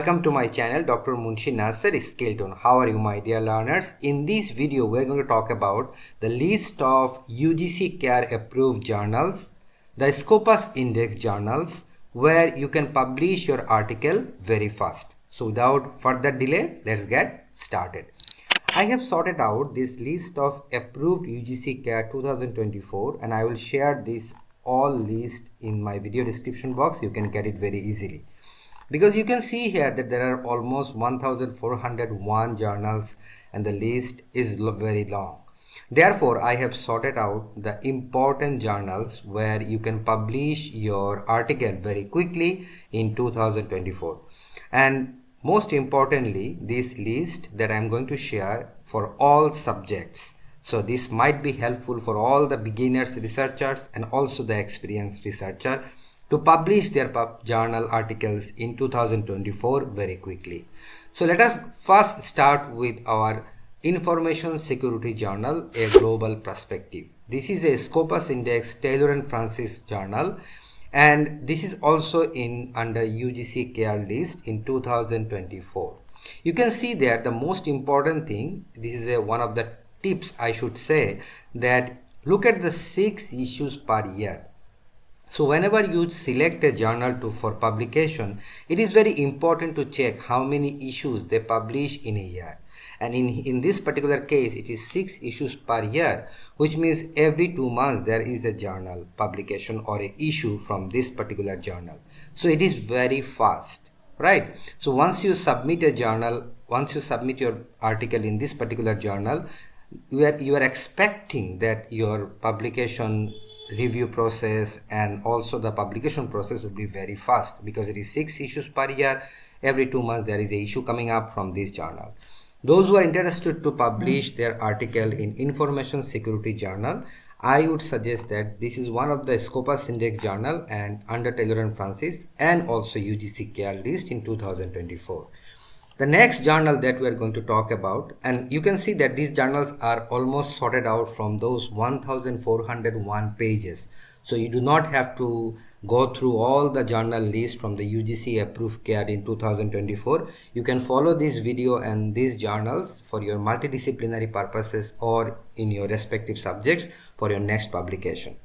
Welcome to my channel, Dr. Munshi.naser Skill Tone. How are you, my dear learners? In this video, we're going to talk about the list of UGC CARE approved journals, the Scopus index journals, where you can publish your article very fast. So without further delay, let's get started. I have sorted out this list of approved UGC CARE 2024 and I will share this all list in my video description box. You can get it very easily. Because you can see here that there are almost 1401 journals and the list is very long. Therefore, I have sorted out the important journals where you can publish your article very quickly in 2024. And most importantly, this list that I am going to share for all subjects. So this might be helpful for all the beginners researchers and also the experienced researcher to publish their journal articles in 2024 very quickly. So let us first start with our Information Security Journal, a global perspective. This is a Scopus Index Taylor and Francis journal, and this is also in under UGC CARE list in 2024. You can see there the most important thing, this is one of the tips I should say, that look at the 6 issues per year. So whenever you select a journal for publication, it is very important to check how many issues they publish in a year. And in this particular case, it is 6 issues per year, which means every 2 months there is a journal publication or a issue from this particular journal. So it is very fast, right? So once you submit a journal, once you submit your article in this particular journal, you are expecting that your publication review process and also the publication process will be very fast because it is 6 issues per year. Every 2 months there is a issue coming up from this journal. Those who are interested to publish their article in Information Security Journal, I would suggest that this is one of the Scopus Index journal and under Taylor and Francis and also UGC CARE list in 2024. The next journal that we are going to talk about, and you can see that these journals are almost sorted out from those 1401 pages. So you do not have to go through all the journal list from the UGC approved CARE in 2024. You can follow this video and these journals for your multidisciplinary purposes or in your respective subjects for your next publication.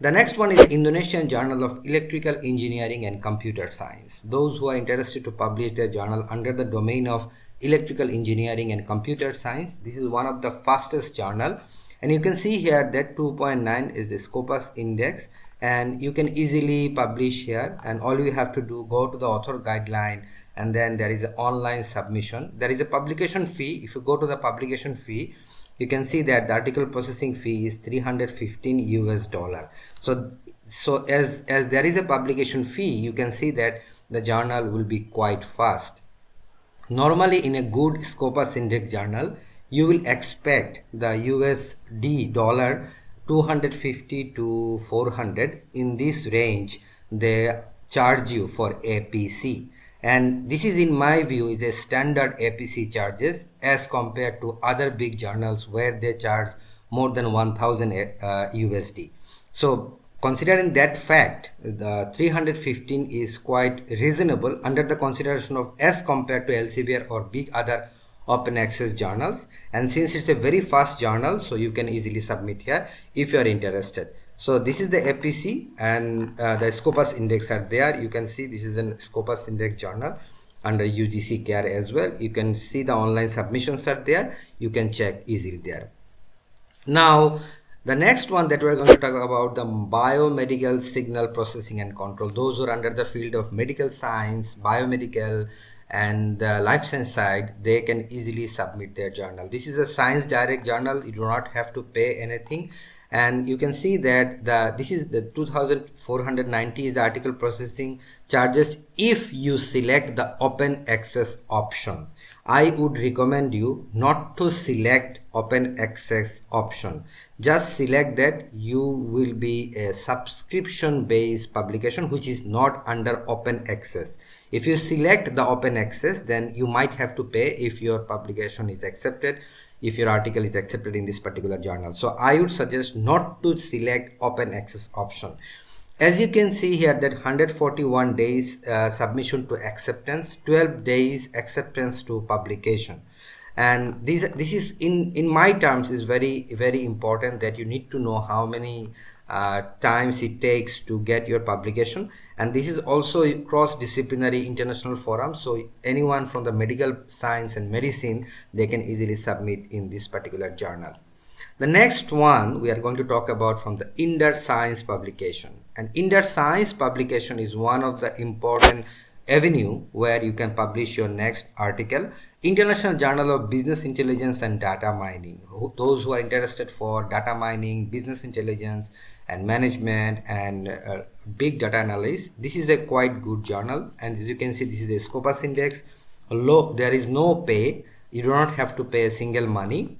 The next one is Indonesian Journal of Electrical Engineering and Computer Science. Those who are interested to publish their journal under the domain of Electrical Engineering and Computer Science, this is one of the fastest journal. And you can see here that 2.9 is the Scopus Index and you can easily publish here, and all you have to do, go to the author guideline and then there is an online submission. There is a publication fee. If you go to the publication fee, you can see that the article processing fee is $315 US. So as there is a publication fee, you can see that the journal will be quite fast. Normally in a good Scopus Index journal, you will expect the USD dollar 250 to 400. In this range, they charge you for APC. And this is, in my view, is a standard APC charges as compared to other big journals where they charge more than 1000 USD. So considering that fact, the 315 is quite reasonable under the consideration of as compared to Elsevier or big other open access journals. And since it's a very fast journal, so you can easily submit here if you are interested. So this is the APC and the Scopus Index are there. You can see this is an Scopus Index journal under UGC CARE as well. You can see the online submissions are there. You can check easily there. Now, the next one that we're going to talk about, the biomedical signal processing and control. Those who are under the field of medical science, biomedical and life science side, they can easily submit their journal. This is a Science Direct journal. You do not have to pay anything. And you can see that this is the 2490 is the article processing charges if you select the open access option. I would recommend you not to select open access option. Just select that you will be a subscription based publication which is not under open access. If you select the open access, then you might have to pay if your publication is accepted, if your article is accepted in this particular journal. So I would suggest not to select open access option. As you can see here that 141 days submission to acceptance, 12 days acceptance to publication. And this is in my terms is very important, that you need to know how many times it takes to get your publication. And this is also a cross-disciplinary international forum, so anyone from the medical science and medicine, they can easily submit in this particular journal. The next one we are going to talk about from the Indus Science publication. And Indus Science publication is one of the important avenue where you can publish your next article. International Journal of Business Intelligence and Data Mining. Those who are interested for data mining, business intelligence and management and big data analysis, this is a quite good journal. And as you can see, this is a Scopus index. There is no pay. You do not have to pay a single money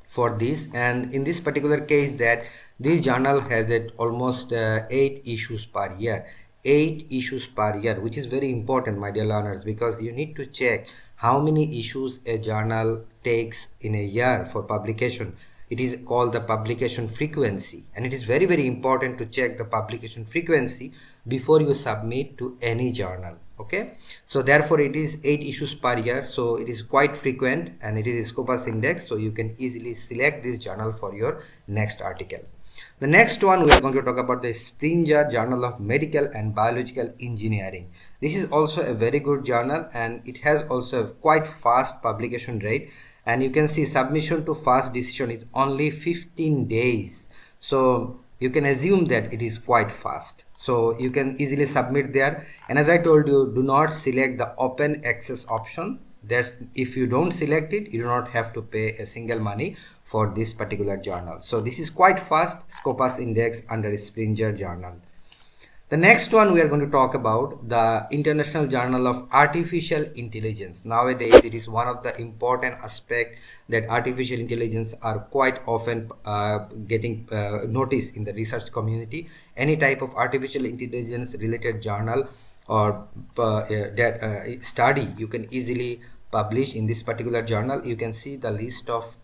for this. And in this particular case, that this journal has almost 8 issues per year, 8 issues per year, which is very important, my dear learners, because you need to check how many issues a journal takes in a year for publication. It is called the publication frequency, and it is very important to check the publication frequency before you submit to any journal. Okay, so therefore it is 8 issues per year, so it is quite frequent, and it is a Scopus index, so you can easily select this journal for your next article. The next one we are going to talk about the Springer Journal of Medical and Biological Engineering. This is also a very good journal, and it has also a quite fast publication rate. And you can see submission to first decision is only 15 days. So you can assume that it is quite fast. So you can easily submit there. And as I told you, do not select the open access option. That's if you don't select it, you do not have to pay a single money for this particular journal. So this is quite fast, Scopus index under Springer Journal. The next one we are going to talk about the International Journal of Artificial Intelligence. Nowadays, it is one of the important aspects that artificial intelligence are quite often getting noticed in the research community. Any type of artificial intelligence related journal or study, you can easily publish in this particular journal. You can see the list of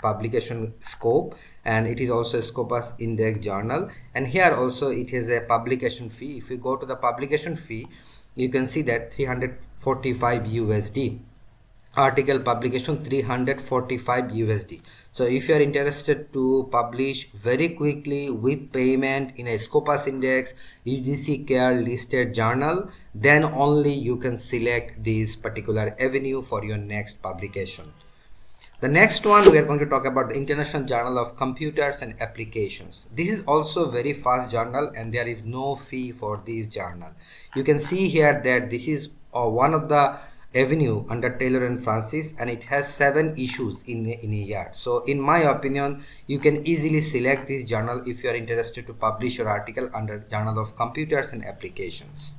publication scope, and it is also a Scopus index journal, and here also it has a publication fee. If you go to the publication fee, you can see that 345 USD. Article publication 345 USD. So if you are interested to publish very quickly with payment in a Scopus index UGC care listed journal, then only you can select this particular avenue for your next publication. The next one we are going to talk about the International Journal of Computers and Applications. This is also very fast journal, and there is no fee for this journal. You can see here that this is one of the avenue under Taylor and Francis, and it has 7 issues in a year. So in my opinion, you can easily select this journal if you are interested to publish your article under Journal of Computers and Applications.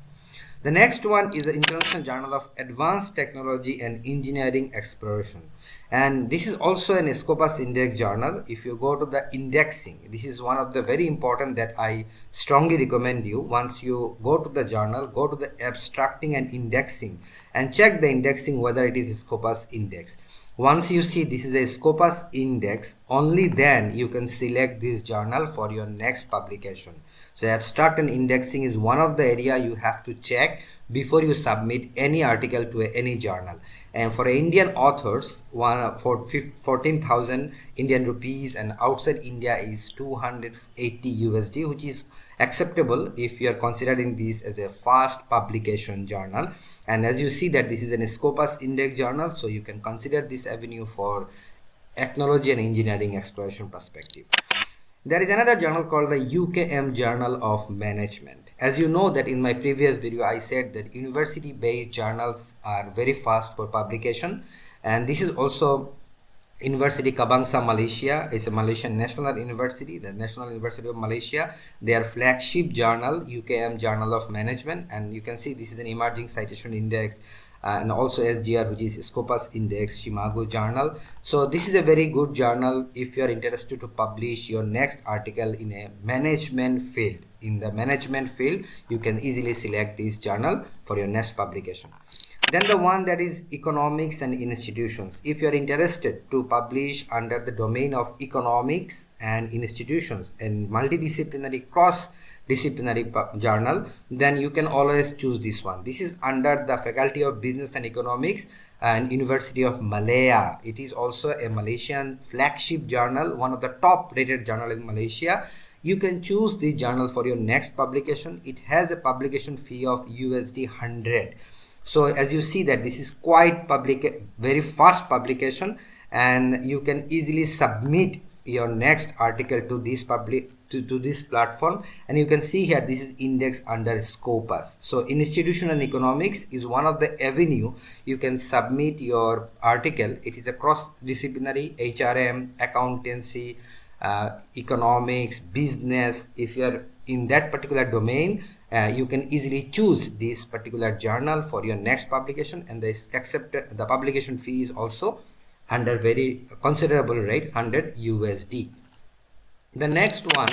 The next one is the International Journal of Advanced Technology and Engineering Exploration, and this is also an Scopus index journal. If you go to the indexing, this is one of the very important that I strongly recommend you. Once you go to the journal, go to the abstracting and indexing and check the indexing whether it is a Scopus index. Once you see this is a Scopus index, only then you can select this journal for your next publication. So abstract and indexing is one of the area you have to check before you submit any article to any journal. And for Indian authors, for 14,000 Indian rupees, and outside India is 280 USD, which is acceptable if you are considering this as a fast publication journal. And as you see that this is an Scopus index journal, so you can consider this avenue for technology and engineering exploration perspective. There is another journal called the UKM Journal of Management. As you know that in my previous video I said that university based journals are very fast for publication, and this is also University Kabangsa, Malaysia. It's a Malaysian national university, the National University of Malaysia. Their flagship journal, UKM Journal of Management, and you can see this is an emerging citation index, and also SGR, which is Scopus index, Shimago journal. So this is a very good journal if you are interested to publish your next article in a management field. In the management field, you can easily select this journal for your next publication. Then the one that is economics and institutions. If you are interested to publish under the domain of economics and institutions and multidisciplinary cross disciplinary journal, then you can always choose this one. This is under the Faculty of Business and Economics and University of Malaya. It is also a Malaysian flagship journal, one of the top rated journal in Malaysia. You can choose this journal for your next publication. It has a publication fee of USD 100. So as you see that this is quite very fast publication, and you can easily submit your next article to this to this platform. And you can see here this is indexed under Scopus. So institutional economics is one of the avenue you can submit your article. It is a cross-disciplinary HRM, accountancy, economics, business. If you are in that particular domain, you can easily choose this particular journal for your next publication, and the publication fee is also under very considerable rate, 100 USD. The next one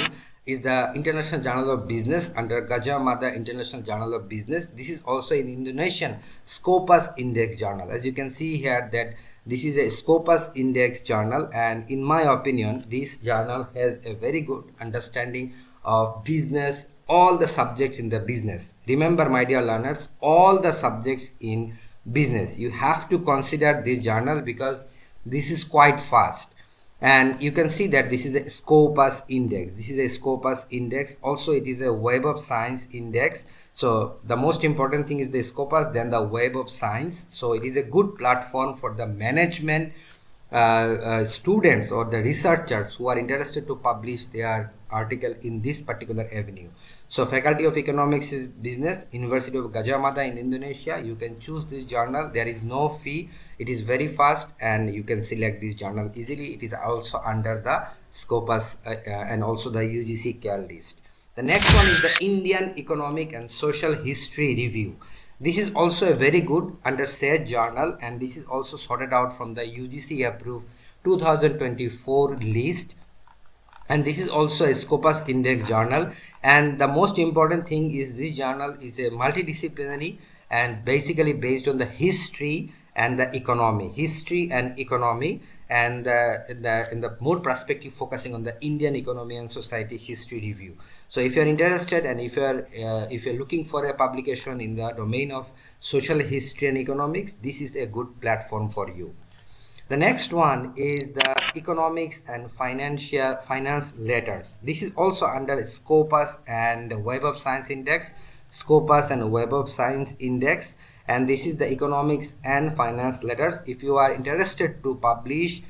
is the International Journal of Business under Gajah Mada International Journal of Business. This is also an Indonesian Scopus Index journal. As you can see here that this is a Scopus Index journal, and in my opinion this journal has a very good understanding of business, all the subjects in the business. Remember my dear learners, all the subjects in business you have to consider this journal, because this is quite fast. And you can see that this is a Scopus index. This is a Scopus index. Also it is a Web of Science index. So the most important thing is the Scopus, then the Web of Science. So it is a good platform for the management students or the researchers who are interested to publish their article in this particular avenue. So Faculty of Economics is Business, University of Gajah Mada in Indonesia. You can choose this journal. There is no fee. It is very fast, and you can select this journal easily. It is also under the Scopus and also the UGC care list. The next one is the Indian Economic and Social History Review. This is also a very good under SAGE journal, and this is also sorted out from the UGC approved 2024 list. And this is also a Scopus Index journal. And the most important thing is this journal is a multidisciplinary and basically based on the history and the economy, and in the more perspective focusing on the Indian economy and society history review. So if you are interested, and if you are looking for a publication in the domain of social history and economics, this is a good platform for you. The next one is the Economics and Finance Letters. This is also under Scopus and Web of Science Index, Scopus and Web of Science Index, and this is the Economics and Finance Letters. If you are interested to publish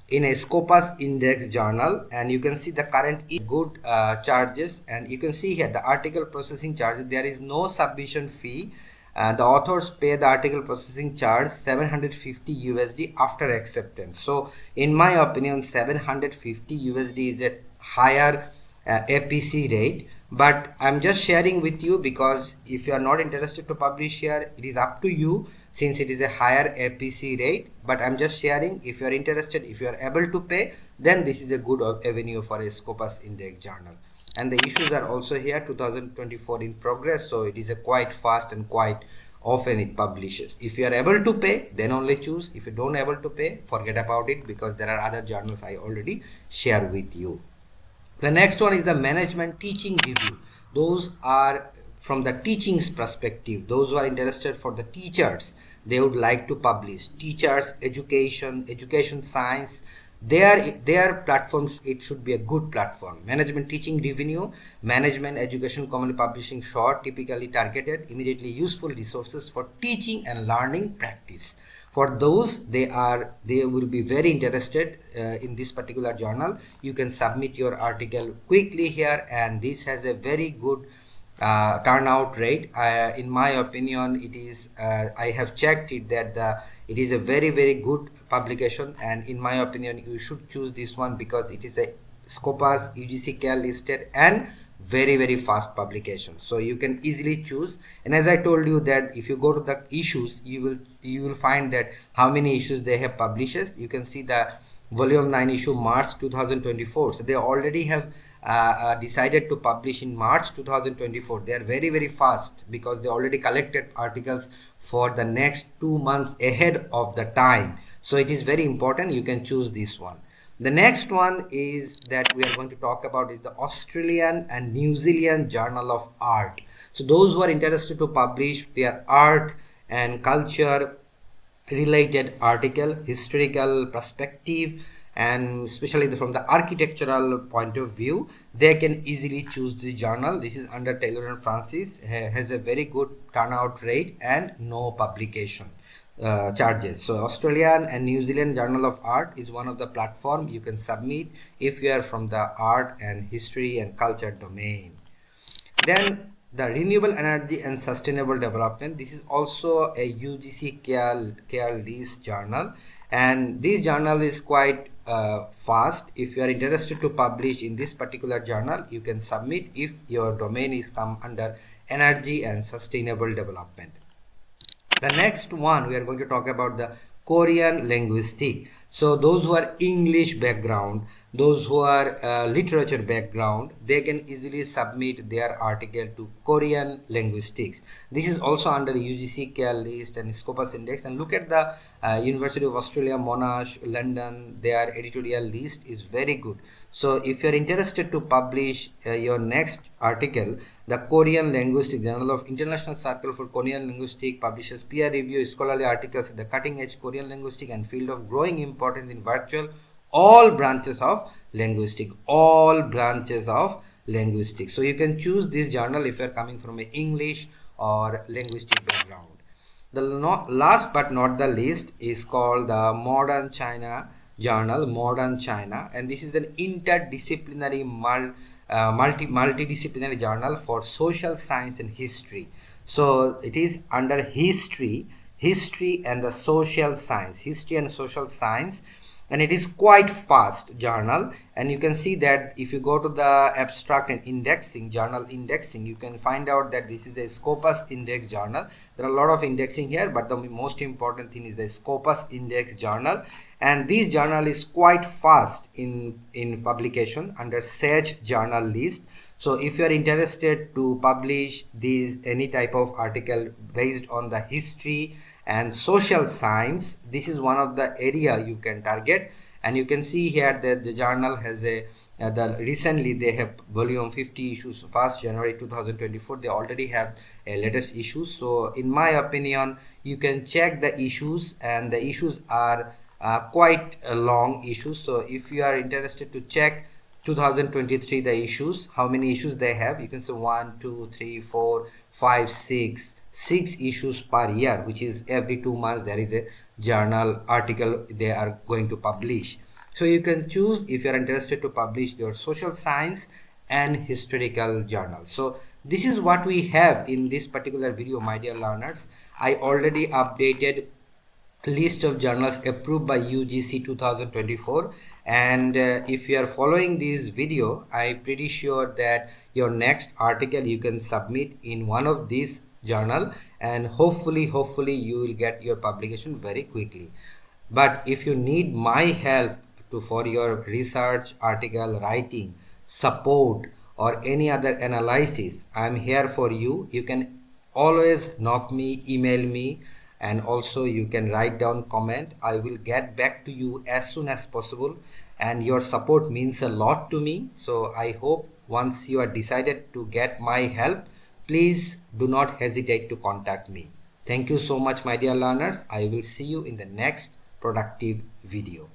in a Scopus Index journal, and you can see the current good charges, and you can see here the article processing charges. There is no submission fee. The authors pay the article processing charge 750 USD after acceptance. So in my opinion 750 USD is a higher APC rate, but I'm just sharing with you because if you are not interested to publish here, it is up to you, since it is a higher APC rate. But I'm just sharing. If you are interested, if you are able to pay, then this is a good avenue for a Scopus Index journal. And the issues are also here, 2024 in progress, so it is a quite fast and quite often it publishes. If you are able to pay, then only choose. If you don't able to pay, forget about it, because there are other journals I already share with you. The next one is the Management Teaching Review. Those are from the teachings perspective. Those who are interested for the teachers, they would like to publish teachers, education science. Their platforms, it should be a good platform. Management Teaching Review, Management Education Commonly Publishing Short, typically targeted, immediately useful resources for teaching and learning practice. For those, they will be very interested in this particular journal. You can submit your article quickly here, and this has a very good turnout rate. In my opinion, it is I have checked it that it is a very good publication, and in my opinion you should choose this one because it is a Scopus UGC care listed and very fast publication. So you can easily choose. And as I told you that if you go to the issues, you will find that how many issues they have published. You can see the volume 9 issue March 2024. So they already have decided to publish in March 2024. They are very fast because they already collected articles for the next 2 months ahead of the time. So it is very important. You can choose this one. The next one is that we are going to talk about is the Australian and New Zealand Journal of Art. So those who are interested to publish their art and culture related article, historical perspective, and especially from the architectural point of view, they can easily choose this journal. This is under Taylor and Francis, has a very good turnout rate and no publication charges. So Australian and New Zealand Journal of Art is one of the platform you can submit if you are from the art and history and culture domain. Then the renewable energy and sustainable development. This is also a UGC care list journal, and this journal is quite fast. If you are interested to publish in this particular journal, you can submit if your domain is come under energy and sustainable development. The next one we are going to talk about the Korean linguistic. So those who are English background, those who are literature background, they can easily submit their article to Korean linguistics. This is also under UGC care list and Scopus index. And look at the University of Australia, Monash, London, their editorial list is very good. So if you're interested to publish your next article, the Korean Linguistic Journal of International Circle for Korean Linguistics publishes peer-reviewed scholarly articles in the cutting-edge Korean linguistic and field of growing importance in virtual all branches of linguistics. All branches of linguistics. So you can choose this journal if you're coming from an English or linguistic background. The last but not the least is called the Modern China Journal, Modern China, and this is an interdisciplinary multidisciplinary journal for social science and history. So it is under history and the social science, history and social science, and it is quite fast journal. And you can see that if you go to the abstract and indexing, journal indexing, you can find out that this is a Scopus index journal. There are a lot of indexing here, but the most important thing is the Scopus index journal, and this journal is quite fast in publication under Sage journal list. So if you are interested to publish any type of article based on the history and social science, this is one of the area you can target. And you can see here that the journal has a recently they have volume 50 issues, 1st January 2024. They already have a latest issue. So in my opinion, you can check the issues, and the issues are quite long issues. So if you are interested to check 2023 the issues, how many issues they have, you can say 1 2 3 4 5 6 issues per year, which is every 2 months there is a journal article they are going to publish. So you can choose if you are interested to publish your social science and historical journal. So this is what we have in this particular video, my dear learners. I already updated list of journals approved by UGC 2024, and if you are following this video, I'm pretty sure that your next article you can submit in one of these journal, and hopefully you will get your publication very quickly. But if you need my help for your research, article writing, support, or any other analysis, I'm here for you. You can always knock me, email me, and also you can write down comment. I will get back to you as soon as possible, and your support means a lot to me. So I hope once you are decided to get my help, please do not hesitate to contact me. Thank you so much, my dear learners. I will see you in the next productive video.